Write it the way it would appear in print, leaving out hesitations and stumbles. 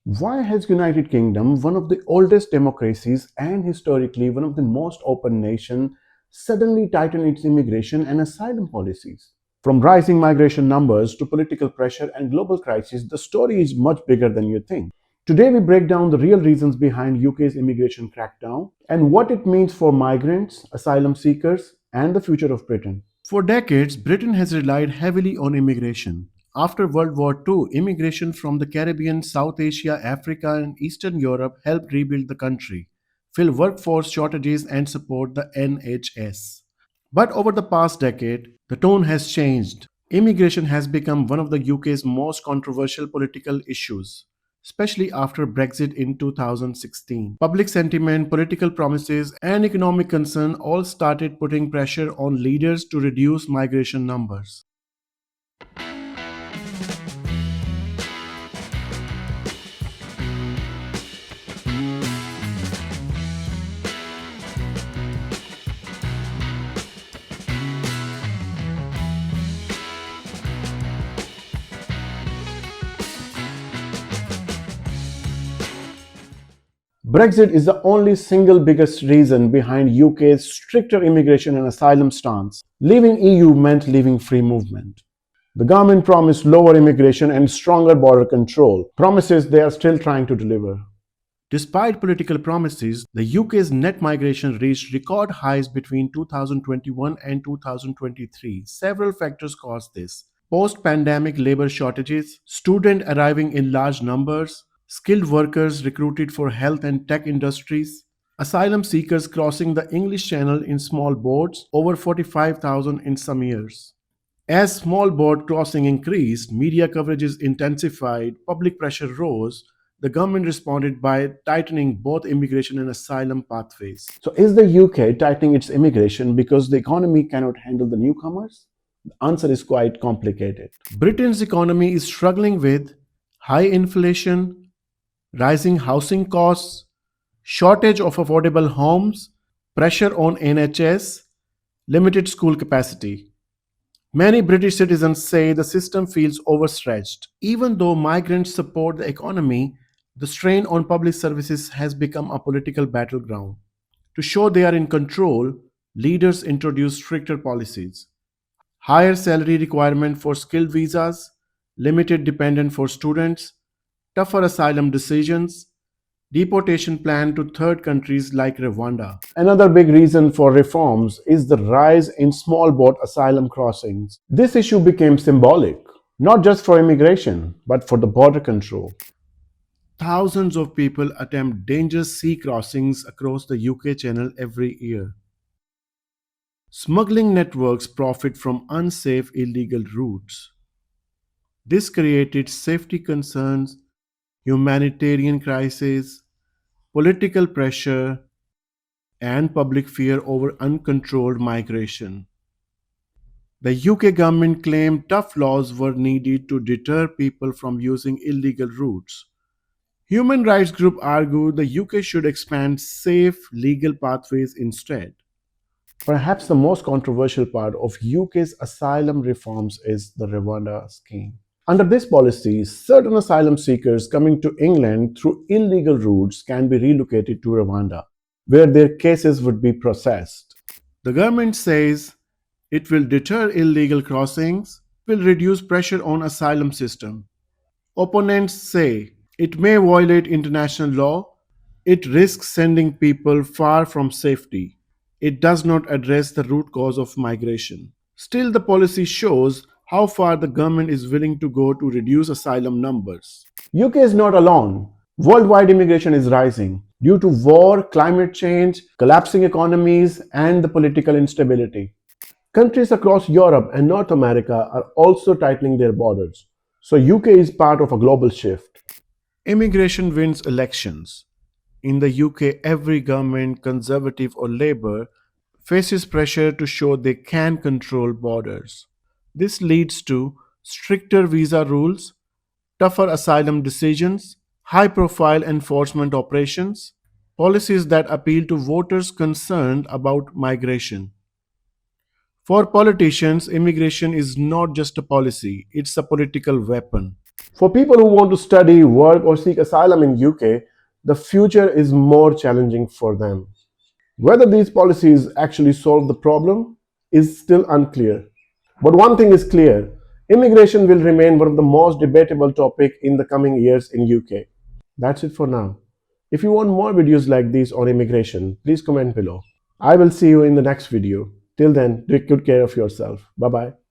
Why has United Kingdom, one of the oldest democracies and historically one of the most open nations, suddenly tightened its immigration and asylum policies? From rising migration numbers to political pressure and global crisis, the story is much bigger than you think. Today we break down the real reasons behind UK's immigration crackdown and what it means for migrants, asylum seekers, and the future of Britain. For decades, Britain has relied heavily on immigration. After World War II, immigration from the Caribbean, South Asia, Africa, and Eastern Europe helped rebuild the country, fill workforce shortages, and support the NHS. But over the past decade, the tone has changed. Immigration has become one of the UK's most controversial political issues, especially after Brexit in 2016. Public sentiment, political promises, and economic concern all started putting pressure on leaders to reduce migration numbers. Brexit is the only single biggest reason behind UK's stricter immigration and asylum stance. Leaving EU meant leaving free movement. The government promised lower immigration and stronger border control, promises they are still trying to deliver. Despite political promises, the UK's net migration reached record highs between 2021 and 2023. Several factors caused this: post pandemic labor shortages, students arriving in large numbers, skilled workers recruited for health and tech industries, asylum seekers crossing the English Channel in small boats, over 45,000 in some years. As small boat crossing increased, media coverages intensified, public pressure rose, the government responded by tightening both immigration and asylum pathways. So, is the UK tightening its immigration because the economy cannot handle the newcomers? The answer is quite complicated. Britain's economy is struggling with high inflation, rising housing costs, shortage of affordable homes, pressure on NHS, limited school capacity. Many British citizens say the system feels overstretched. Even though migrants support the economy, the strain on public services has become a political battleground. To show they are in control, leaders introduce stricter policies: higher salary requirement for skilled visas, limited dependent for students, tougher asylum decisions, deportation plan to third countries like Rwanda. Another big reason for reforms is the rise in small boat asylum crossings. This issue became symbolic, not just for immigration, but for the border control. Thousands of people attempt dangerous sea crossings across the UK Channel every year. Smuggling networks profit from unsafe illegal routes. This created safety concerns, humanitarian crises, political pressure, and public fear over uncontrolled migration. The UK government claimed tough laws were needed to deter people from using illegal routes. Human rights groups argue the UK should expand safe legal pathways instead. Perhaps the most controversial part of UK's asylum reforms is the Rwanda scheme. Under this policy, certain asylum seekers coming to England through illegal routes can be relocated to Rwanda, where their cases would be processed. The government says it will deter illegal crossings, will reduce pressure on asylum system. Opponents say it may violate international law, it risks sending people far from safety. It does not address the root cause of migration. Still, the policy shows how far the government is willing to go to reduce asylum numbers. UK is not alone. Worldwide immigration is rising due to war, climate change, collapsing economies, and the political instability. Countries across Europe and North America are also tightening their borders. So UK is part of a global shift. Immigration wins elections. In the UK, every government, Conservative or Labour, faces pressure to show they can control borders. This leads to stricter visa rules, tougher asylum decisions, high profile enforcement operations, policies that appeal to voters concerned about migration. For politicians, immigration is not just a policy, it's a political weapon. For people who want to study, work, or seek asylum in UK, the future is more challenging for them. Whether these policies actually solve the problem is still unclear. But one thing is clear, immigration will remain one of the most debatable topics in the coming years in UK. That's it for now. If you want more videos like these on immigration, please comment below. I will see you in the next video. Till then, take good care of yourself. Bye bye.